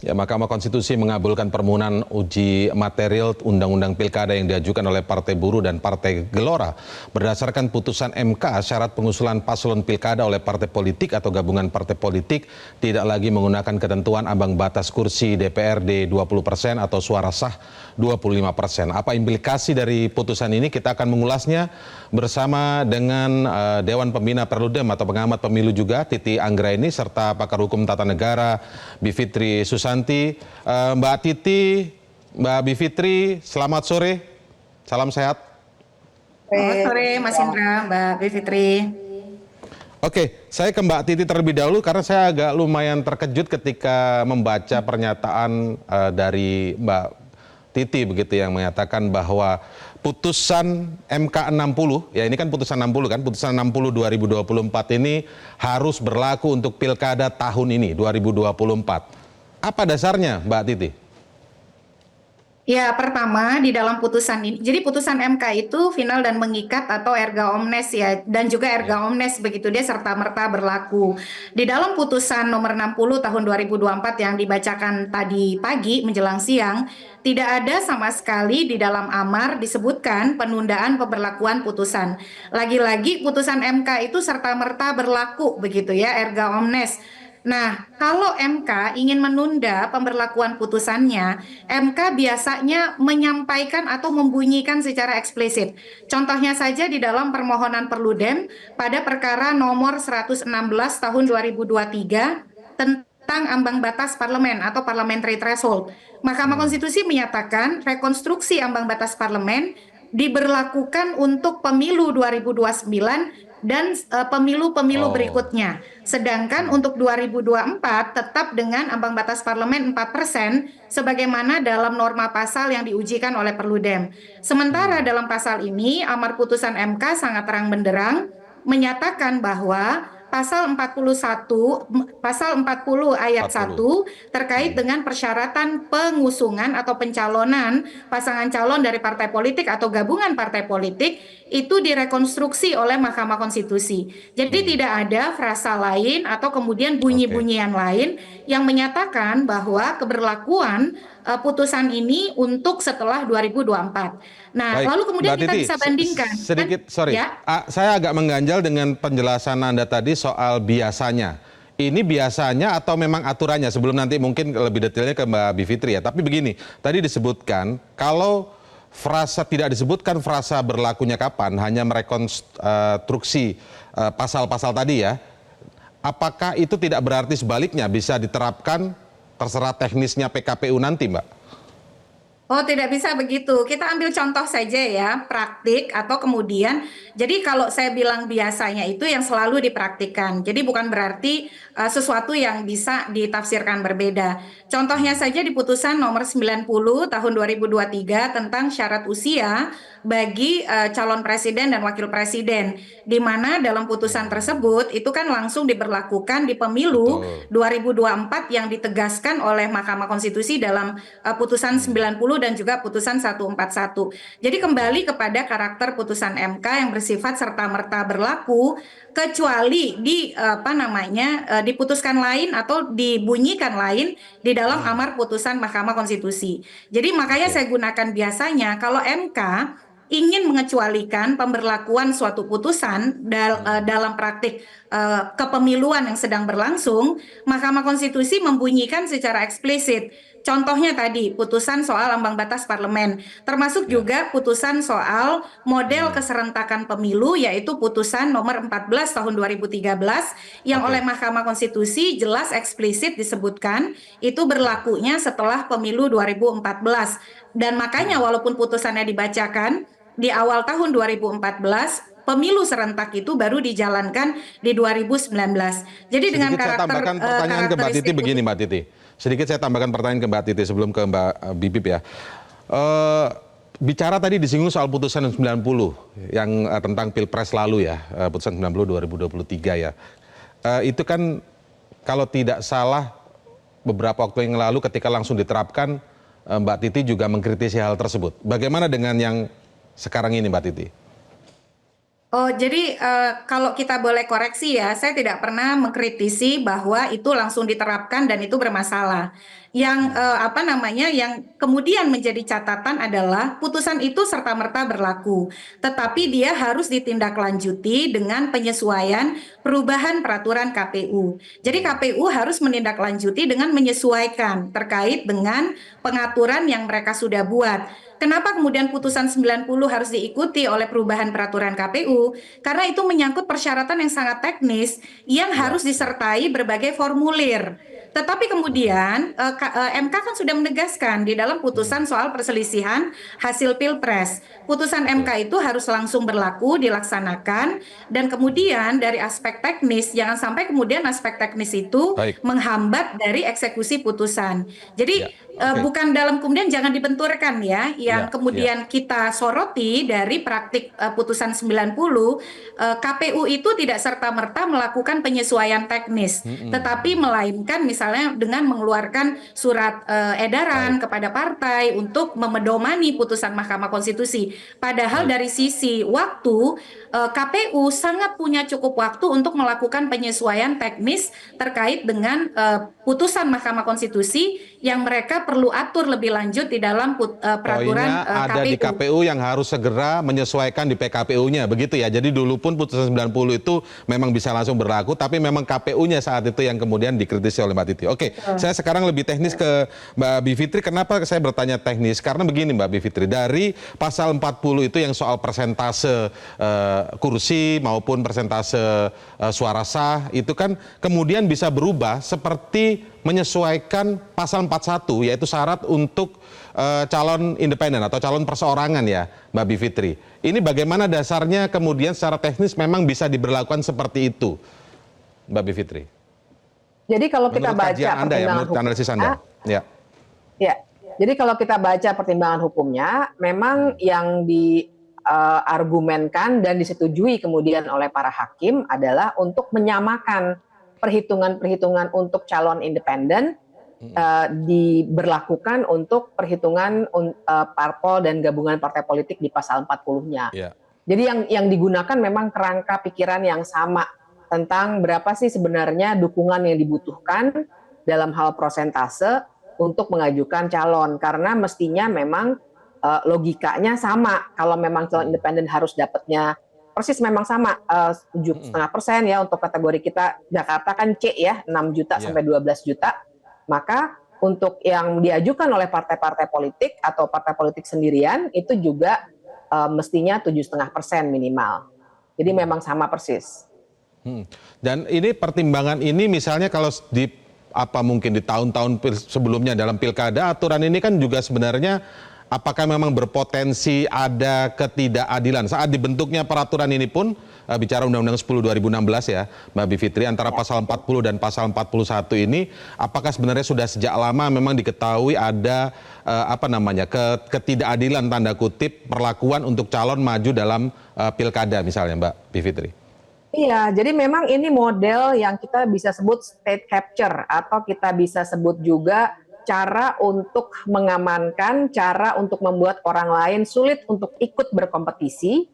Ya, Mahkamah Konstitusi mengabulkan permohonan uji material Undang-Undang Pilkada yang diajukan oleh Partai Buruh dan Partai Gelora. Berdasarkan putusan MK, syarat pengusulan paslon pilkada oleh partai politik atau gabungan partai politik tidak lagi menggunakan ketentuan ambang batas kursi DPRD 20% atau suara sah 25%. Apa implikasi dari putusan ini? Kita akan mengulasnya bersama dengan Dewan Pembina Perludem atau pengamat pemilu juga, Titi Anggraini, serta pakar hukum tata negara, Bivitri Susanti. Mbak Titi, Mbak Bivitri, selamat sore, salam sehat. Selamat sore Mas Indra, Mbak Bivitri. Oke, saya ke Mbak Titi terlebih dahulu karena saya agak lumayan terkejut ketika membaca pernyataan dari Mbak Titi begitu yang menyatakan bahwa putusan MK 60, ya ini kan putusan 60 kan, putusan 60 2024 ini harus berlaku untuk pilkada tahun ini 2024. Apa dasarnya, Mbak Titi? Ya, pertama di dalam putusan ini, jadi putusan MK itu final dan mengikat atau erga omnes ya, dan juga erga omnes begitu dia serta-merta berlaku. Di dalam putusan nomor 60 tahun 2024 yang dibacakan tadi pagi menjelang siang, tidak ada sama sekali di dalam amar disebutkan penundaan pemberlakuan putusan. Lagi-lagi putusan MK itu serta-merta berlaku begitu ya, erga omnes. Nah, kalau MK ingin menunda pemberlakuan putusannya, MK biasanya menyampaikan atau membunyikan secara eksplisit. Contohnya saja di dalam permohonan Perludem pada perkara nomor 116 tahun 2023 tentang ambang batas parlemen atau parliamentary threshold. Mahkamah Konstitusi menyatakan rekonstruksi ambang batas parlemen diberlakukan untuk pemilu 2029 dan pemilu-pemilu berikutnya. Sedangkan untuk 2024 tetap dengan ambang batas parlemen 4% sebagaimana dalam norma pasal yang diujikan oleh Perludem. Sementara dalam pasal ini amar putusan MK sangat terang benderang menyatakan bahwa pasal 40 ayat 1 terkait dengan persyaratan pengusungan atau pencalonan pasangan calon dari partai politik atau gabungan partai politik itu direkonstruksi oleh Mahkamah Konstitusi. Jadi tidak ada frasa lain atau kemudian bunyi-bunyian lain yang menyatakan bahwa keberlakuan putusan ini untuk setelah 2024. Nah, Baik, lalu kemudian Mbak kita Titi, bisa bandingkan. sedikit, sorry, Ya. saya agak mengganjal dengan penjelasan Anda tadi soal biasanya. Ini biasanya atau memang aturannya? Sebelum nanti mungkin lebih detailnya ke Mbak Bivitri ya. Tapi begini, tadi disebutkan kalau frasa tidak disebutkan frasa berlakunya kapan, hanya merekonstruksi pasal-pasal tadi ya. Apakah itu tidak berarti sebaliknya bisa diterapkan terserah teknisnya PKPU nanti, Mbak? Oh, tidak bisa begitu. Kita ambil contoh saja ya, praktik atau kemudian, jadi kalau saya bilang biasanya itu yang selalu dipraktikkan. Jadi bukan berarti sesuatu yang bisa ditafsirkan berbeda. Contohnya saja di putusan nomor 90 tahun 2023 tentang syarat usia bagi calon presiden dan wakil presiden, di mana dalam putusan tersebut itu kan langsung diberlakukan di pemilu 2024 yang ditegaskan oleh Mahkamah Konstitusi dalam putusan 90 dan juga putusan 141. Jadi kembali kepada karakter putusan MK yang bersifat serta-merta berlaku kecuali diputuskan lain atau dibunyikan lain di dalam amar putusan Mahkamah Konstitusi. Jadi makanya saya gunakan biasanya kalau MK ingin mengecualikan pemberlakuan suatu putusan dalam praktik kepemiluan yang sedang berlangsung, Mahkamah Konstitusi membunyikan secara eksplisit. Contohnya tadi putusan soal ambang batas parlemen, termasuk juga putusan soal model keserentakan pemilu, yaitu putusan nomor 14 tahun 2013 yang oleh Mahkamah Konstitusi jelas eksplisit disebutkan itu berlakunya setelah pemilu 2014. Dan makanya walaupun putusannya dibacakan di awal tahun 2014, pemilu serentak itu baru dijalankan di 2019. Jadi dengan Sedikit saya tambahkan pertanyaan ke Mbak Titi begini, Mbak Titi. Sedikit saya tambahkan pertanyaan ke Mbak Titi sebelum ke Mbak Bibip ya. Bicara tadi disinggung soal putusan 90 yang tentang Pilpres lalu ya, putusan 90 2023 ya. Itu kan kalau tidak salah beberapa waktu yang lalu ketika langsung diterapkan, Mbak Titi juga mengkritisi hal tersebut. Bagaimana dengan yang sekarang ini, Mbak Titi? Oh, jadi kalau kita boleh koreksi ya, saya tidak pernah mengkritisi bahwa itu langsung diterapkan dan itu bermasalah. yang apa namanya yang kemudian menjadi catatan adalah putusan itu serta-merta berlaku, tetapi dia harus ditindaklanjuti dengan penyesuaian perubahan peraturan KPU. Jadi KPU harus menindaklanjuti dengan menyesuaikan terkait dengan pengaturan yang mereka sudah buat. Kenapa kemudian putusan 90 harus diikuti oleh perubahan peraturan KPU? Karena itu menyangkut persyaratan yang sangat teknis yang harus disertai berbagai formulir. Tetapi kemudian MK kan sudah menegaskan di dalam putusan soal perselisihan hasil Pilpres. Putusan MK itu harus langsung berlaku, dilaksanakan, dan kemudian dari aspek teknis, jangan sampai kemudian aspek teknis itu Baik. menghambat dari eksekusi putusan. Ya, Jadi oke. bukan dalam kemudian jangan dibenturkan ya, Ya, yang ya. kemudian kita soroti dari praktik putusan 90, KPU itu tidak serta-merta melakukan penyesuaian teknis, tetapi melainkan misalnya dengan mengeluarkan surat edaran Baik. kepada partai untuk memedomani putusan Mahkamah Konstitusi. Padahal Baik. dari sisi waktu, KPU sangat punya cukup waktu untuk melakukan penyesuaian teknis terkait dengan putusan Mahkamah Konstitusi yang mereka perlu atur lebih lanjut di dalam peraturan Poinnya ada di KPU. KPU yang harus segera menyesuaikan di PKPU-nya, begitu ya. Jadi dulu pun putusan 90 itu memang bisa langsung berlaku, tapi memang KPU-nya saat itu yang kemudian dikritisi oleh Mbak Titi. Oke, saya sekarang lebih teknis ke Mbak Bivitri. Kenapa saya bertanya teknis? Karena begini Mbak Bivitri, dari pasal 40 itu yang soal persentase kursi maupun persentase suara sah, itu kan kemudian bisa berubah seperti menyesuaikan pasal 41, yaitu syarat untuk calon independen atau calon perseorangan ya, Mbak Bivitri. Ini bagaimana dasarnya kemudian secara teknis memang bisa diberlakukan seperti itu, Mbak Bivitri? Jadi kalau kita Menurut baca kajian Anda ya, pertimbangan menurut analisis Anda. Ya. ya. Jadi kalau kita baca pertimbangan hukumnya, memang yang diargumenkan dan disetujui kemudian oleh para hakim adalah untuk menyamakan perhitungan-perhitungan untuk calon independen diberlakukan untuk perhitungan parpol dan gabungan partai politik di pasal 40-nya. Ya. Jadi yang digunakan memang kerangka pikiran yang sama tentang berapa sih sebenarnya dukungan yang dibutuhkan dalam hal prosentase untuk mengajukan calon, karena mestinya memang logikanya sama. Kalau memang calon independen harus dapatnya persis memang sama 7,5% ya untuk kategori kita Jakarta kan C ya 6 juta sampai 12 juta. Maka untuk yang diajukan oleh partai-partai politik atau partai politik sendirian itu juga mestinya 7,5% minimal. Jadi memang sama persis. Dan ini pertimbangan ini misalnya kalau di mungkin di tahun-tahun sebelumnya dalam pilkada, aturan ini kan juga sebenarnya apakah memang berpotensi ada ketidakadilan saat dibentuknya peraturan ini pun bicara Undang-Undang 10 2016 ya Mbak Bivitri, antara pasal 40 dan pasal 41 ini apakah sebenarnya sudah sejak lama memang diketahui ada ketidakadilan tanda kutip perlakuan untuk calon maju dalam pilkada misalnya Mbak Bivitri? Iya, jadi memang ini model yang kita bisa sebut state capture atau kita bisa sebut juga cara untuk mengamankan, cara untuk membuat orang lain sulit untuk ikut berkompetisi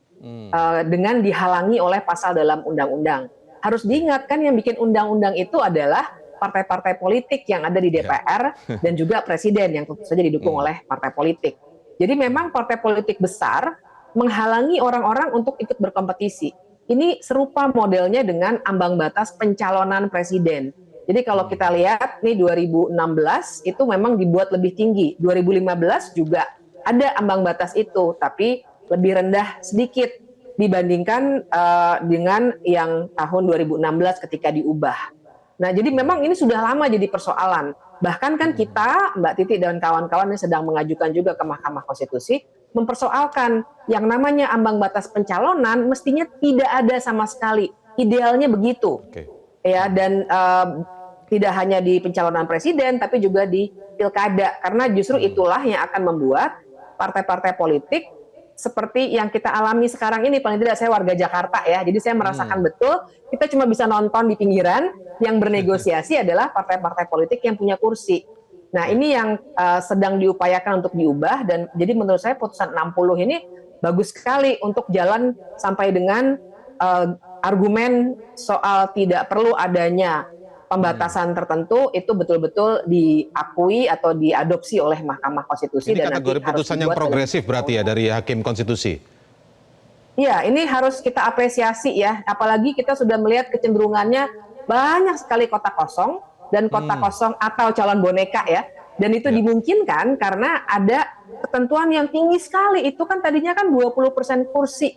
dengan dihalangi oleh pasal dalam undang-undang. Harus diingat kan yang bikin undang-undang itu adalah partai-partai politik yang ada di DPR dan juga presiden yang tentu saja didukung oleh partai politik. Jadi memang partai politik besar menghalangi orang-orang untuk ikut berkompetisi. Ini serupa modelnya dengan ambang batas pencalonan presiden. Jadi kalau kita lihat nih 2016 itu memang dibuat lebih tinggi. 2015 juga ada ambang batas itu, tapi lebih rendah sedikit dibandingkan dengan yang tahun 2016 ketika diubah. Nah, jadi memang ini sudah lama jadi persoalan. Bahkan kan kita, Mbak Titi dan kawan-kawan yang sedang mengajukan juga ke Mahkamah Konstitusi, mempersoalkan yang namanya ambang batas pencalonan mestinya tidak ada sama sekali. Idealnya begitu. Ya, dan tidak hanya di pencalonan presiden, tapi juga di pilkada. Karena justru itulah yang akan membuat partai-partai politik seperti yang kita alami sekarang ini, paling tidak saya warga Jakarta ya, jadi saya merasakan betul, kita cuma bisa nonton di pinggiran, yang bernegosiasi adalah partai-partai politik yang punya kursi. Nah ini yang sedang diupayakan untuk diubah, dan jadi menurut saya putusan 60 ini bagus sekali untuk jalan sampai dengan argumen soal tidak perlu adanya pembatasan tertentu itu betul-betul diakui atau diadopsi oleh Mahkamah Konstitusi. Ini dan kategori nanti harus putusan yang dibuat progresif berarti ya dari Hakim Konstitusi? Iya, ini harus kita apresiasi ya, apalagi kita sudah melihat kecenderungannya banyak sekali kotak kosong dan kotak kosong atau calon boneka ya. Dan itu dimungkinkan karena ada ketentuan yang tinggi sekali. Itu kan tadinya kan 20% kursi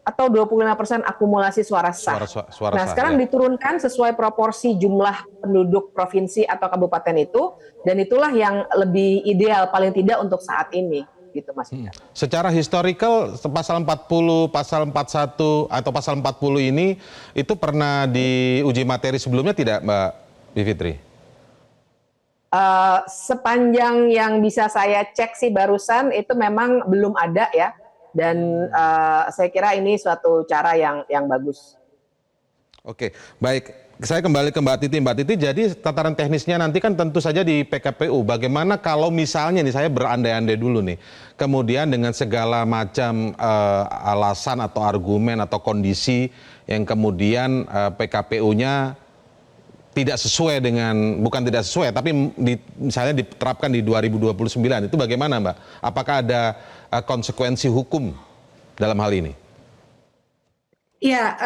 atau 25% akumulasi suara sah. sah, Nah, sekarang diturunkan sesuai proporsi jumlah penduduk provinsi atau kabupaten itu, dan itulah yang lebih ideal paling tidak untuk saat ini. Gitu, Mas. Secara historical pasal 40, pasal 41 atau pasal 40 ini itu pernah diuji materi sebelumnya tidak, Mbak Bivitri? Sepanjang yang bisa saya cek sih barusan itu memang belum ada ya, dan saya kira ini suatu cara yang bagus. Oke, baik. Saya kembali ke Mbak Titi. Mbak Titi, jadi tataran teknisnya nanti kan tentu saja di PKPU. Bagaimana kalau misalnya nih, saya berandai-andai dulu nih, kemudian dengan segala macam alasan atau argumen atau kondisi yang kemudian PKPU-nya tidak sesuai dengan, bukan tidak sesuai, tapi misalnya diterapkan di 2029, itu bagaimana, Mbak? Apakah ada konsekuensi hukum dalam hal ini? Ya,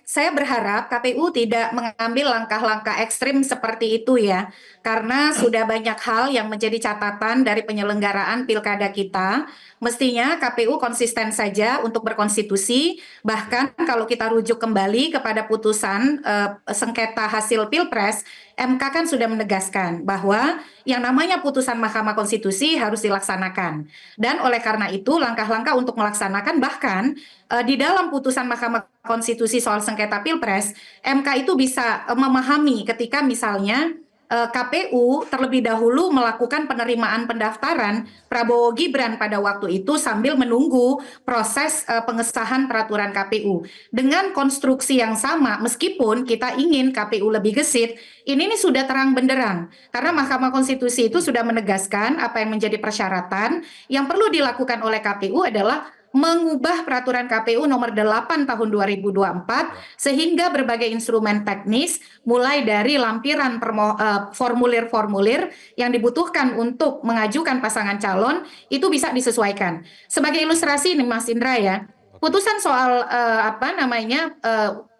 saya berharap KPU tidak mengambil langkah-langkah ekstrim seperti itu ya, karena sudah banyak hal yang menjadi catatan dari penyelenggaraan pilkada kita. Mestinya KPU konsisten saja untuk berkonstitusi, bahkan kalau kita rujuk kembali kepada putusan sengketa hasil Pilpres, MK kan sudah menegaskan bahwa yang namanya putusan Mahkamah Konstitusi harus dilaksanakan. Dan oleh karena itu langkah-langkah untuk melaksanakan bahkan di dalam putusan Mahkamah Konstitusi soal sengketa Pilpres, MK itu bisa memahami ketika misalnya KPU terlebih dahulu melakukan penerimaan pendaftaran Prabowo Gibran pada waktu itu sambil menunggu proses pengesahan peraturan KPU. Dengan konstruksi yang sama, meskipun kita ingin KPU lebih gesit, ini sudah terang benderang. Karena Mahkamah Konstitusi itu sudah menegaskan apa yang menjadi persyaratan. Yang perlu dilakukan oleh KPU adalah mengubah peraturan KPU nomor 8 tahun 2024 sehingga berbagai instrumen teknis mulai dari lampiran formulir-formulir yang dibutuhkan untuk mengajukan pasangan calon itu bisa disesuaikan. Sebagai ilustrasi nih Mas Indra ya, putusan soal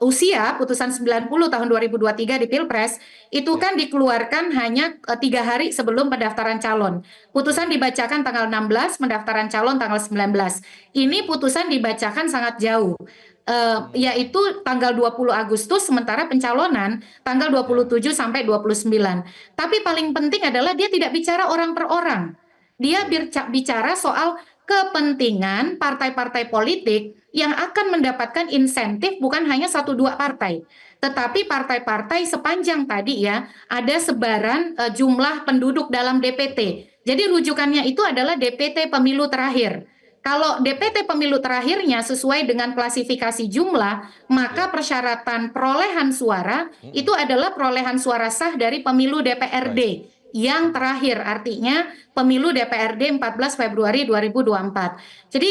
usia putusan 90 tahun 2023 di Pilpres itu kan dikeluarkan hanya 3 hari sebelum pendaftaran calon. Putusan dibacakan tanggal 16, pendaftaran calon tanggal 19. Ini putusan dibacakan sangat jauh. Yaitu tanggal 20 Agustus sementara pencalonan tanggal 27 sampai 29. Tapi paling penting adalah dia tidak bicara orang per orang. Dia bicara soal kepentingan partai-partai politik yang akan mendapatkan insentif bukan hanya 1-2 partai, tetapi partai-partai sepanjang tadi ya ada sebaran jumlah penduduk dalam DPT. Jadi rujukannya itu adalah DPT pemilu terakhir. Kalau DPT pemilu terakhirnya sesuai dengan klasifikasi jumlah, maka persyaratan perolehan suara itu adalah perolehan suara sah dari pemilu DPRD yang terakhir, artinya pemilu DPRD 14 Februari 2024. Jadi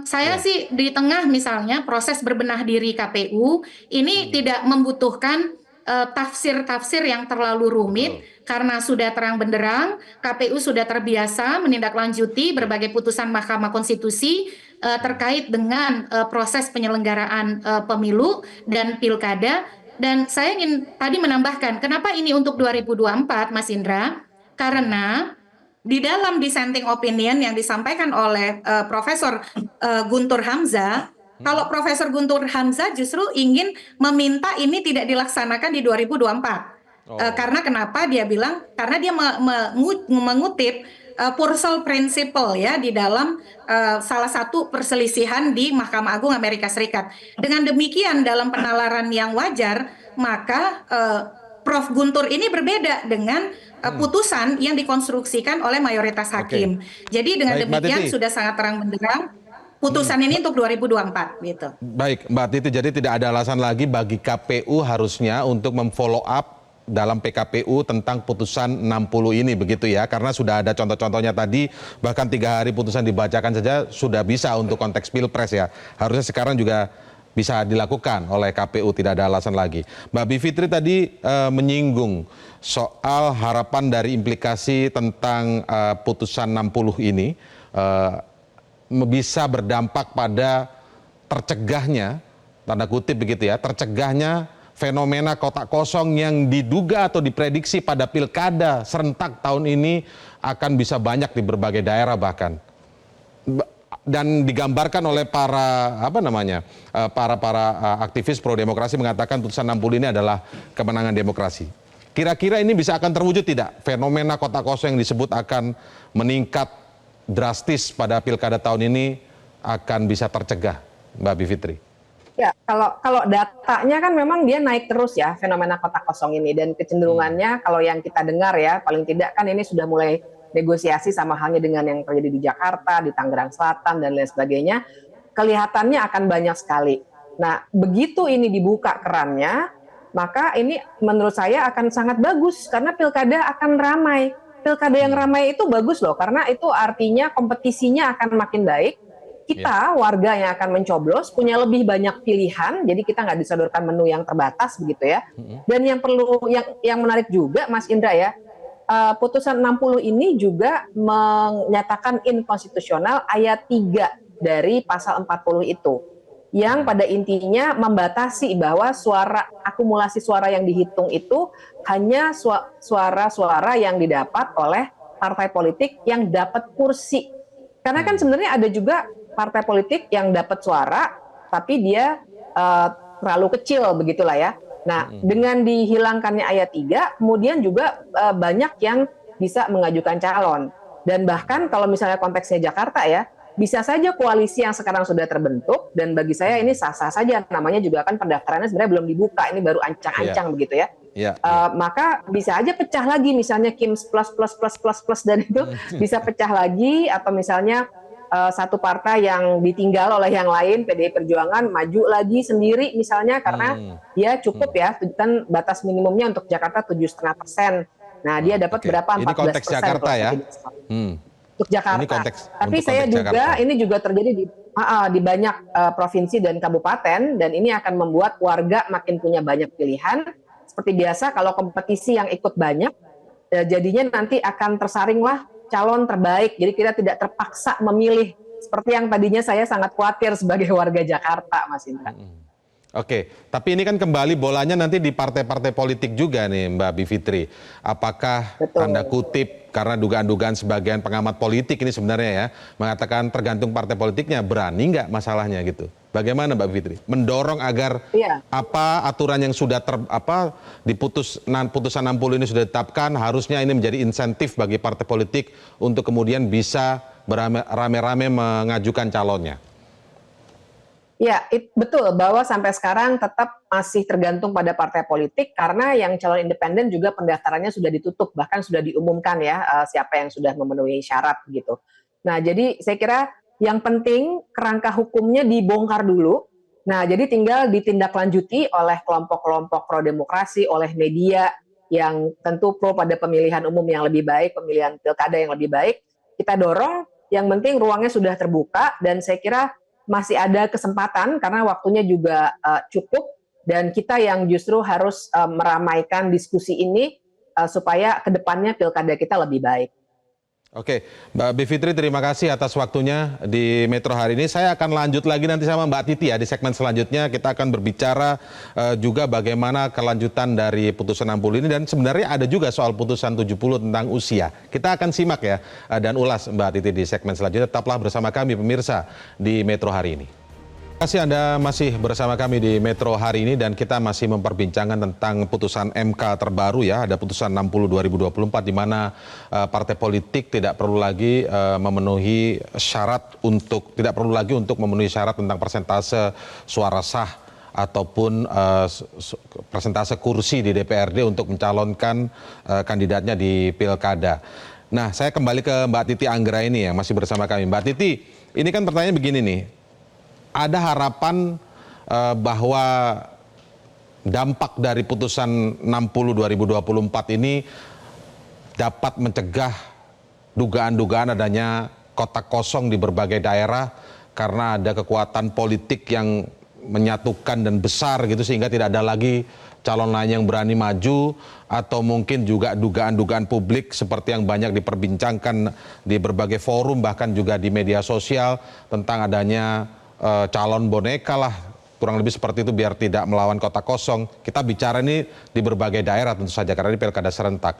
saya sih di tengah misalnya proses berbenah diri KPU ini tidak membutuhkan tafsir-tafsir yang terlalu rumit karena sudah terang benderang KPU sudah terbiasa menindaklanjuti berbagai putusan Mahkamah Konstitusi terkait dengan proses penyelenggaraan pemilu dan pilkada. Dan saya ingin tadi menambahkan kenapa ini untuk 2024 Mas Indra, karena di dalam dissenting opinion yang disampaikan oleh Profesor Guntur Hamzah, kalau Profesor Guntur Hamzah justru ingin meminta ini tidak dilaksanakan di 2024. Karena kenapa dia bilang? Karena dia mengutip Purcell Principle ya di dalam salah satu perselisihan di Mahkamah Agung Amerika Serikat. Dengan demikian dalam penalaran yang wajar, maka Prof. Guntur ini berbeda dengan putusan yang dikonstruksikan oleh mayoritas hakim. Jadi dengan demikian sudah sangat terang benderang putusan ini untuk 2024 gitu. Baik, Mbak Titi, jadi tidak ada alasan lagi bagi KPU harusnya untuk memfollow up dalam PKPU tentang putusan 60 ini begitu ya, karena sudah ada contoh-contohnya tadi, bahkan 3 hari putusan dibacakan saja sudah bisa untuk konteks Pilpres ya. Harusnya sekarang juga bisa dilakukan oleh KPU, tidak ada alasan lagi. Mbak Bivitri tadi menyinggung soal harapan dari implikasi tentang putusan 60 ini bisa berdampak pada tercegahnya, tanda kutip begitu ya, tercegahnya fenomena kotak kosong yang diduga atau diprediksi pada pilkada serentak tahun ini akan bisa banyak di berbagai daerah bahkan. Dan digambarkan oleh para aktivis pro demokrasi mengatakan putusan 60 ini adalah kemenangan demokrasi. Kira-kira ini bisa akan terwujud tidak? Fenomena kotak kosong yang disebut akan meningkat drastis pada pilkada tahun ini akan bisa tercegah, Mbak Bivitri? Ya, kalau datanya kan memang dia naik terus ya fenomena kotak kosong ini, dan kecenderungannya kalau yang kita dengar ya paling tidak kan ini sudah mulai negosiasi sama halnya dengan yang terjadi di Jakarta, di Tangerang Selatan dan lain sebagainya, kelihatannya akan banyak sekali. Nah, begitu ini dibuka kerannya, maka ini menurut saya akan sangat bagus karena pilkada akan ramai. Pilkada yang ramai itu bagus loh, karena itu artinya kompetisinya akan makin baik. Kita warga yang akan mencoblos punya lebih banyak pilihan, jadi kita nggak disodorkan menu yang terbatas begitu ya. Dan yang menarik juga Mas Indra ya, putusan 60 ini juga menyatakan inkonstitusional ayat 3 dari pasal 40 itu, yang pada intinya membatasi bahwa akumulasi suara yang dihitung itu hanya suara-suara yang didapat oleh partai politik yang dapat kursi. Karena kan sebenarnya ada juga partai politik yang dapat suara, tapi dia terlalu kecil begitulah ya. Nah, dengan dihilangkannya ayat 3, kemudian juga banyak yang bisa mengajukan calon. Dan bahkan kalau misalnya konteksnya Jakarta ya, bisa saja koalisi yang sekarang sudah terbentuk, dan bagi saya ini sah-sah saja, namanya juga kan pendaftarannya sebenarnya belum dibuka, ini baru ancang-ancang begitu ya. Maka bisa aja pecah lagi, misalnya Kims plus dan itu bisa pecah lagi, atau misalnya satu partai yang ditinggal oleh yang lain, PDI Perjuangan maju lagi sendiri misalnya karena dia cukup ya, kan batas minimumnya untuk Jakarta 7,5%. Nah, dia dapat berapa? 14%. Ini konteks Jakarta ya? Untuk Jakarta. Tapi saya juga ini juga terjadi di banyak provinsi dan kabupaten, dan ini akan membuat warga makin punya banyak pilihan. Seperti biasa kalau kompetisi yang ikut banyak, jadinya nanti akan tersaringlah calon terbaik. Jadi kita tidak terpaksa memilih seperti yang tadinya saya sangat khawatir sebagai warga Jakarta, Mas Indra. Oke, tapi ini kan kembali bolanya nanti di partai-partai politik juga nih Mbak Bivitri. Apakah tanda kutip karena dugaan-dugaan sebagian pengamat politik ini sebenarnya ya mengatakan tergantung partai politiknya, berani nggak masalahnya gitu? Bagaimana Mbak Bivitri? Mendorong agar apa aturan yang sudah di putusan 60 ini sudah ditetapkan, harusnya ini menjadi insentif bagi partai politik untuk kemudian bisa rame-rame mengajukan calonnya. Ya, betul bahwa sampai sekarang tetap masih tergantung pada partai politik karena yang calon independen juga pendaftarannya sudah ditutup, bahkan sudah diumumkan ya siapa yang sudah memenuhi syarat gitu. Nah, jadi saya kira yang penting kerangka hukumnya dibongkar dulu. Nah, jadi tinggal ditindaklanjuti oleh kelompok-kelompok pro demokrasi, oleh media yang tentu pro pada pemilihan umum yang lebih baik, pemilihan pilkada yang lebih baik. Kita dorong, yang penting ruangnya sudah terbuka, dan saya kira masih ada kesempatan karena waktunya juga cukup, dan kita yang justru harus meramaikan diskusi ini supaya kedepannya pilkada kita lebih baik. Oke, Mbak Bivitri terima kasih atas waktunya di Metro hari ini. Saya akan lanjut lagi nanti sama Mbak Titi ya di segmen selanjutnya. Kita akan berbicara juga bagaimana kelanjutan dari putusan 60 ini, dan sebenarnya ada juga soal putusan 70 tentang usia. Kita akan simak ya dan ulas Mbak Titi di segmen selanjutnya. Tetaplah bersama kami pemirsa di Metro hari ini. Terima kasih Anda masih bersama kami di Metro hari ini, dan kita masih memperbincangkan tentang putusan MK terbaru ya. Ada putusan 60 2024 di mana partai politik tidak perlu lagi memenuhi syarat tentang persentase suara sah ataupun persentase kursi di DPRD untuk mencalonkan kandidatnya di pilkada. Nah, saya kembali ke Mbak Titi Anggra ini yang masih bersama kami. Mbak Titi, ini kan pertanyaan begini nih. Ada harapan bahwa dampak dari putusan 60 2024 ini dapat mencegah dugaan-dugaan adanya kotak kosong di berbagai daerah karena ada kekuatan politik yang menyatukan dan besar gitu sehingga tidak ada lagi calon lain yang berani maju, atau mungkin juga dugaan-dugaan publik seperti yang banyak diperbincangkan di berbagai forum bahkan juga di media sosial tentang adanya calon boneka lah, kurang lebih seperti itu biar tidak melawan kota kosong. Kita bicara ini di berbagai daerah tentu saja karena ini pilkada serentak.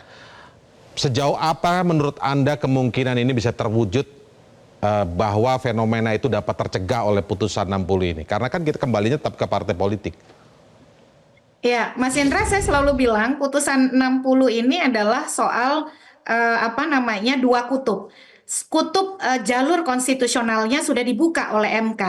Sejauh apa menurut Anda kemungkinan ini bisa terwujud bahwa fenomena itu dapat tercegah oleh putusan 60 ini? Karena kan kita kembalinya tetap ke partai politik. Ya, Mas Indra, saya selalu bilang putusan 60 ini adalah soal dua kutub. Kutub jalur konstitusionalnya sudah dibuka oleh MK.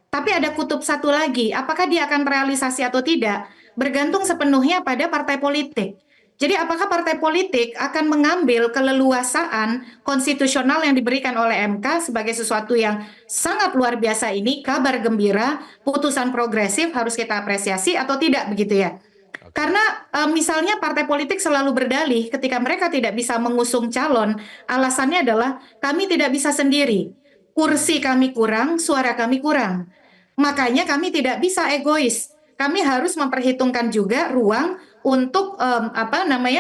Tapi ada kutub satu lagi, apakah dia akan realisasi atau tidak, bergantung sepenuhnya pada partai politik. Jadi apakah partai politik akan mengambil keleluasaan konstitusional yang diberikan oleh MK sebagai sesuatu yang sangat luar biasa ini, kabar gembira, putusan progresif harus kita apresiasi atau tidak begitu ya? Karena misalnya partai politik selalu berdalih ketika mereka tidak bisa mengusung calon, alasannya adalah kami tidak bisa sendiri, kursi kami kurang, suara kami kurang. Makanya kami tidak bisa egois. Kami harus memperhitungkan juga ruang untuk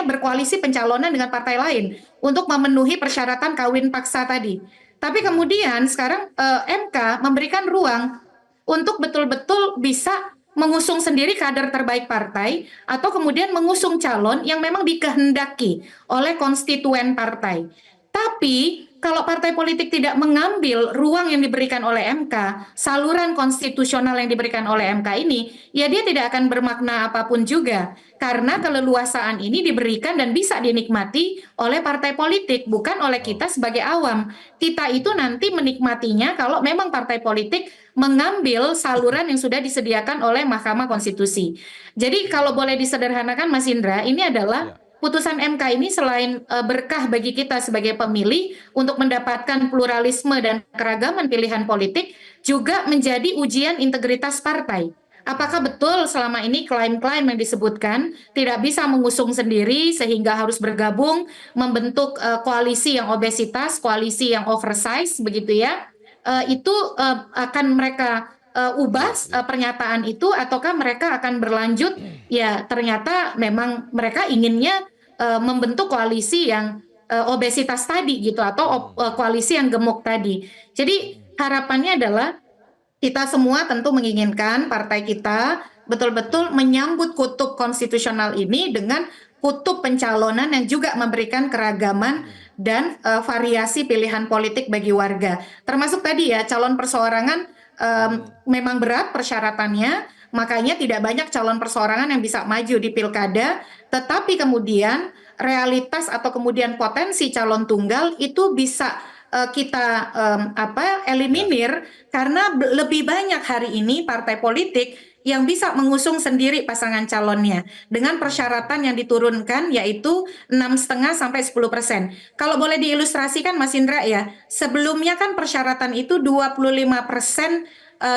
berkoalisi pencalonan dengan partai lain untuk memenuhi persyaratan kawin paksa tadi. Tapi kemudian sekarang MK memberikan ruang untuk betul-betul bisa mengusung sendiri kader terbaik partai atau kemudian mengusung calon yang memang dikehendaki oleh konstituen partai. Tapi kalau partai politik tidak mengambil ruang yang diberikan oleh MK, saluran konstitusional yang diberikan oleh MK ini, ya dia tidak akan bermakna apapun juga. Karena keleluasaan ini diberikan dan bisa dinikmati oleh partai politik, bukan oleh kita sebagai awam. Kita itu nanti menikmatinya kalau memang partai politik mengambil saluran yang sudah disediakan oleh Mahkamah Konstitusi. Jadi kalau boleh disederhanakan Mas Indra, ini adalah putusan MK ini selain berkah bagi kita sebagai pemilih untuk mendapatkan pluralisme dan keragaman pilihan politik, juga menjadi ujian integritas partai. Apakah betul selama ini klaim-klaim yang disebutkan tidak bisa mengusung sendiri sehingga harus bergabung membentuk koalisi yang obesitas, koalisi yang oversize begitu ya? Itu akan mereka ubah pernyataan itu, ataukah mereka akan berlanjut ya ternyata memang mereka inginnya membentuk koalisi yang obesitas tadi gitu, atau koalisi yang gemuk tadi. Jadi harapannya adalah kita semua tentu menginginkan partai kita betul-betul menyambut kutub konstitusional ini dengan kutub pencalonan yang juga memberikan keragaman dan variasi pilihan politik bagi warga. Termasuk tadi ya, calon perseorangan memang berat persyaratannya, makanya tidak banyak calon perseorangan yang bisa maju di pilkada, tetapi kemudian realitas atau kemudian potensi calon tunggal itu bisa kita eliminir karena lebih banyak hari ini partai politik yang bisa mengusung sendiri pasangan calonnya dengan persyaratan yang diturunkan, yaitu 6,5 sampai 10%. Kalau boleh diilustrasikan Mas Indra ya, sebelumnya kan persyaratan itu 25%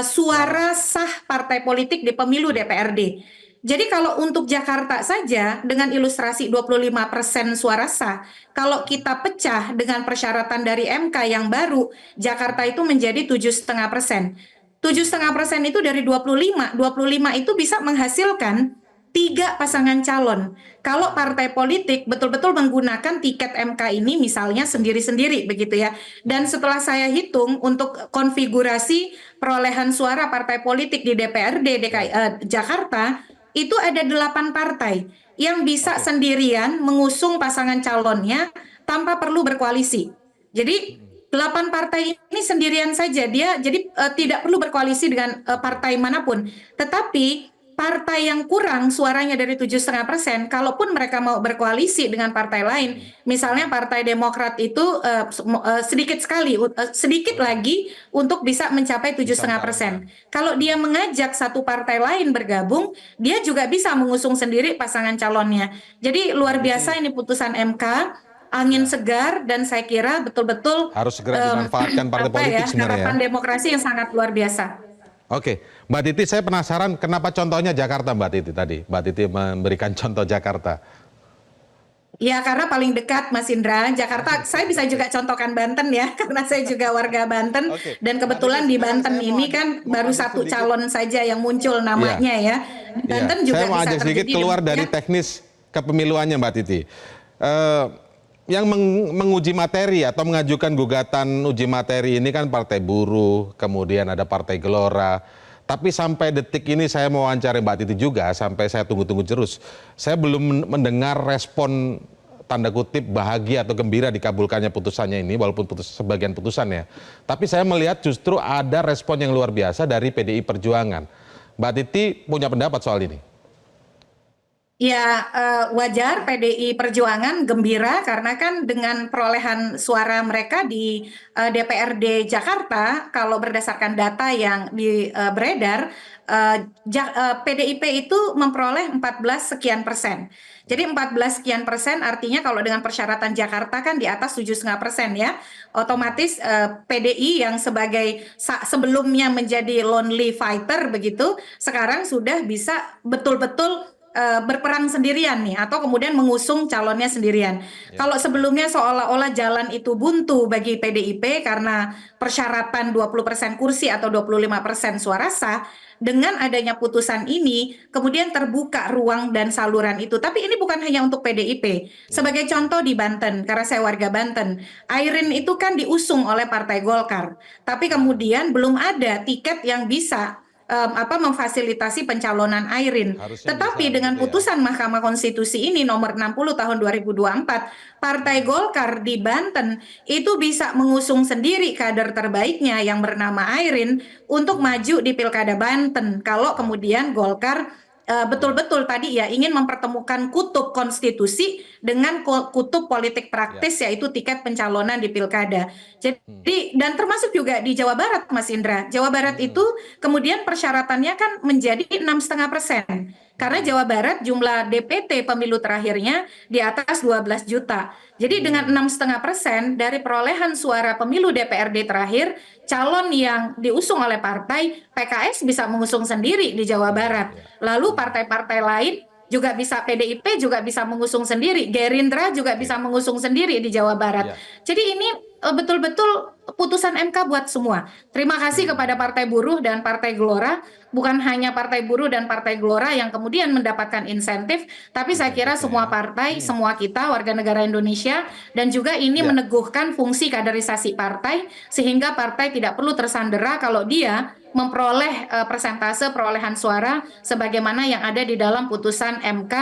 suara sah partai politik di pemilu DPRD. Jadi kalau untuk Jakarta saja dengan ilustrasi 25% suara sah, kalau kita pecah dengan persyaratan dari MK yang baru, Jakarta itu menjadi 7,5%. 7,5% itu dari 25 itu bisa menghasilkan 3 pasangan calon. Kalau partai politik betul-betul menggunakan tiket MK ini misalnya sendiri-sendiri begitu ya. Dan setelah saya hitung untuk konfigurasi perolehan suara partai politik di DPRD Jakarta, itu ada 8 partai yang bisa sendirian mengusung pasangan calonnya tanpa perlu berkoalisi. Jadi 8 partai ini sendirian saja dia, jadi tidak perlu berkoalisi dengan partai manapun. Tetapi partai yang kurang suaranya dari 7,5%, kalaupun mereka mau berkoalisi dengan partai lain, misalnya Partai Demokrat itu sedikit lagi untuk bisa mencapai 7,5%. Kalau dia mengajak satu partai lain bergabung, dia juga bisa mengusung sendiri pasangan calonnya. Jadi luar biasa ini putusan MK. Angin segar, dan saya kira betul-betul harus segera dimanfaatkan partai politik sebenarnya. harapan demokrasi yang sangat luar biasa. Oke, Mbak Titi, saya penasaran kenapa contohnya Jakarta, Mbak Titi tadi. Mbak Titi memberikan contoh Jakarta. Ya, karena paling dekat Mas Indra, Jakarta. Saya bisa juga contohkan Banten ya, karena saya juga warga Banten. Oke, Dan Mbak kebetulan Titi, di sekarang Banten saya mau ini kan mau baru ajak satu sedikit. calon saja yang muncul Iya, namanya ya. Di iya. Banten Saya juga mau bisa ajak sedikit terjadi keluar dari demikian. teknis kepemiluannya, Mbak Titi. Eh, yang menguji materi atau mengajukan gugatan uji materi ini kan Partai Buruh, kemudian ada Partai Gelora. Tapi sampai detik ini saya mau wawancara Mbak Titi juga, sampai saya tunggu-tunggu terus. Saya belum mendengar respon tanda kutip bahagia atau gembira dikabulkannya putusannya ini, walaupun sebagian putusannya. Tapi saya melihat justru ada respon yang luar biasa dari PDI Perjuangan. Mbak Titi punya pendapat soal ini? Ya, wajar PDI Perjuangan gembira karena kan dengan perolehan suara mereka di DPRD Jakarta, kalau berdasarkan data yang beredar, PDIP itu memperoleh 14 sekian persen. Jadi 14 sekian persen artinya kalau dengan persyaratan Jakarta kan di atas 7,5% ya. Otomatis PDI yang sebagai sebelumnya menjadi lonely fighter begitu, sekarang sudah bisa betul-betul berperang sendirian nih atau kemudian mengusung calonnya sendirian. Kalau sebelumnya seolah-olah jalan itu buntu bagi PDIP karena persyaratan 20% kursi atau 25% suara sah, dengan adanya putusan ini kemudian terbuka ruang dan saluran itu. Tapi ini bukan hanya untuk PDIP. Sebagai contoh di Banten, karena saya warga Banten, Airin itu kan diusung oleh Partai Golkar. Tapi kemudian belum ada tiket yang bisa memfasilitasi pencalonan Airin. Harusnya Tetapi bisa dengan begitu ya. putusan Mahkamah Konstitusi ini nomor 60 tahun 2024, Partai Golkar di Banten itu bisa mengusung sendiri kader terbaiknya yang bernama Airin untuk maju di Pilkada Banten. Kalau kemudian Golkar betul-betul tadi ya ingin mempertemukan kutub konstitusi dengan kutub politik praktis yaitu tiket pencalonan di pilkada. Jadi dan termasuk juga di Jawa Barat, Mas Indra. Jawa Barat itu kemudian persyaratannya kan menjadi 6,5%. Karena Jawa Barat jumlah DPT pemilu terakhirnya di atas 12 juta. Jadi dengan 6,5% dari perolehan suara pemilu DPRD terakhir, calon yang diusung oleh partai PKS bisa mengusung sendiri di Jawa Barat. Lalu partai-partai lain juga bisa, PDIP juga bisa mengusung sendiri, Gerindra juga bisa mengusung sendiri di Jawa Barat. Ya. Jadi ini betul-betul putusan MK buat semua. Terima kasih kepada Partai Buruh dan Partai Gelora. Bukan hanya Partai Buruh dan Partai Gelora yang kemudian mendapatkan insentif, tapi saya kira semua partai, semua kita warga negara Indonesia, dan juga ini Ya. meneguhkan fungsi kaderisasi partai sehingga partai tidak perlu tersandera kalau dia memperoleh persentase perolehan suara sebagaimana yang ada di dalam putusan MK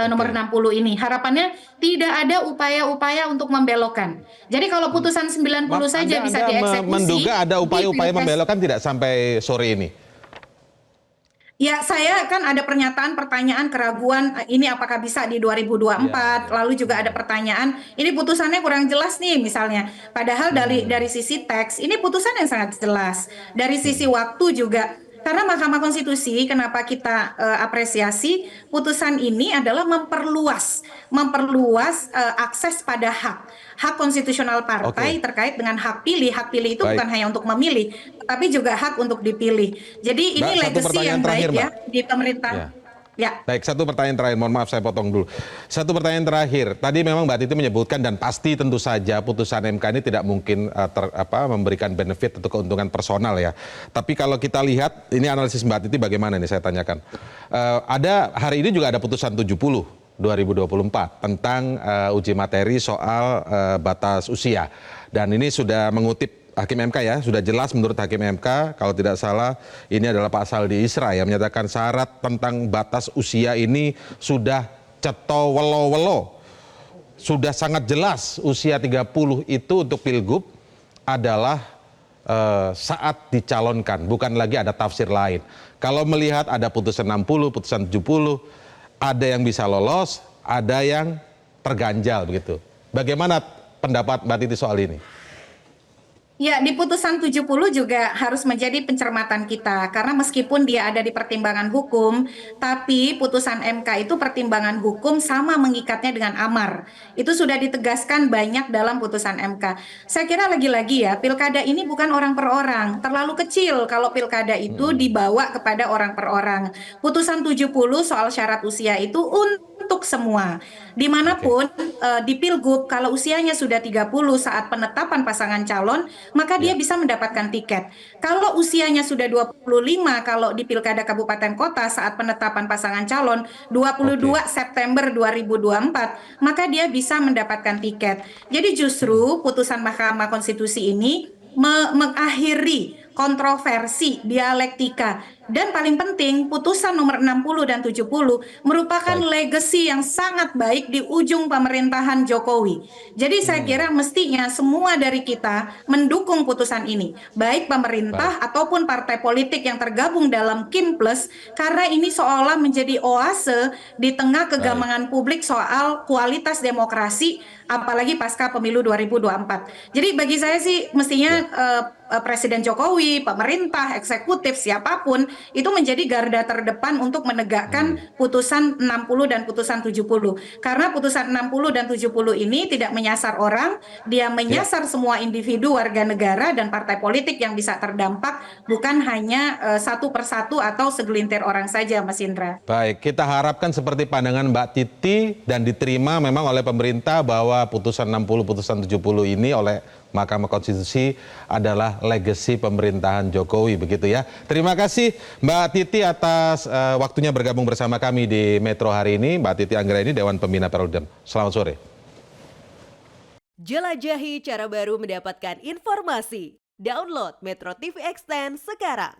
nomor 60 ini. Harapannya tidak ada upaya-upaya untuk membelokkan. Jadi kalau putusan 90 saja bisa dieksekusi. Menduga ada upaya-upaya di Pilpres. membelokkan tidak sampai sore ini? Ya, saya kan ada pernyataan, pertanyaan, keraguan ini apakah bisa di 2024. Lalu juga ada pertanyaan, ini putusannya kurang jelas nih misalnya. Padahal dari sisi teks, ini putusan yang sangat jelas. Dari sisi waktu juga. Karena Mahkamah Konstitusi, kenapa kita apresiasi putusan ini adalah memperluas akses pada hak konstitusional partai terkait dengan hak pilih. Hak pilih itu Baik. bukan hanya untuk memilih, tapi juga hak untuk dipilih. Jadi ini Mbak, satu legacy pertanyaan yang baik terakhir, ya Mbak. di pemerintah. Ya. Ya. Baik, satu pertanyaan terakhir. Mohon maaf saya potong dulu. Satu pertanyaan terakhir. Tadi memang Mbak Titi menyebutkan dan pasti tentu saja putusan MK ini tidak mungkin memberikan benefit atau keuntungan personal ya. Tapi kalau kita lihat, ini analisis Mbak Titi bagaimana nih saya tanyakan. Ada hari ini juga ada putusan 70 2024 tentang uji materi soal batas usia. Dan ini sudah mengutip Hakim MK ya, sudah jelas menurut Hakim MK, kalau tidak salah ini adalah pasal di ISRA yang menyatakan syarat tentang batas usia ini sudah cetowelo-welo. Sudah sangat jelas usia 30 itu untuk pilgub adalah saat dicalonkan, bukan lagi ada tafsir lain. Kalau melihat ada putusan 60, putusan 70, ada yang bisa lolos, ada yang terganjal begitu. Bagaimana pendapat Mbak Titi soal ini? Ya, di putusan 70 juga harus menjadi pencermatan kita. Karena meskipun dia ada di pertimbangan hukum, tapi putusan MK itu pertimbangan hukum sama mengikatnya dengan amar. Itu sudah ditegaskan banyak dalam putusan MK. Saya kira lagi-lagi ya, pilkada ini bukan orang per orang. Terlalu kecil kalau pilkada itu dibawa kepada orang per orang. Putusan 70 soal syarat usia itu untuk untuk semua. Dimanapun di Pilgub kalau usianya sudah 30 saat penetapan pasangan calon, maka dia bisa mendapatkan tiket. Kalau usianya sudah 25 kalau di Pilkada Kabupaten Kota saat penetapan pasangan calon 22 September 2024, maka dia bisa mendapatkan tiket. Jadi justru putusan Mahkamah Konstitusi ini mengakhiri kontroversi, dialektika, dan paling penting putusan nomor 60 dan 70 merupakan legacy yang sangat baik di ujung pemerintahan Jokowi. Jadi saya kira mestinya semua dari kita mendukung putusan ini, baik pemerintah ataupun partai politik yang tergabung dalam Kim Plus, karena ini seolah menjadi oase di tengah kegamangan publik soal kualitas demokrasi, apalagi pasca pemilu 2024. Jadi bagi saya sih mestinya Presiden Jokowi, pemerintah, eksekutif, siapapun itu menjadi garda terdepan untuk menegakkan putusan 60 dan putusan 70. Karena putusan 60 dan 70 ini tidak menyasar orang, dia menyasar semua individu, warga negara, dan partai politik yang bisa terdampak, bukan hanya satu persatu atau segelintir orang saja, Mas Indra. Baik, kita harapkan seperti pandangan Mbak Titi dan diterima memang oleh pemerintah bahwa putusan 60, putusan 70 ini oleh Mahkamah Konstitusi adalah legacy pemerintahan Jokowi, begitu ya. Terima kasih Mbak Titi atas waktunya bergabung bersama kami di Metro hari ini. Mbak Titi Anggraini, Dewan Pembina Perludem. Selamat sore. Jelajahi cara baru mendapatkan informasi. Download Metro TV Extend sekarang.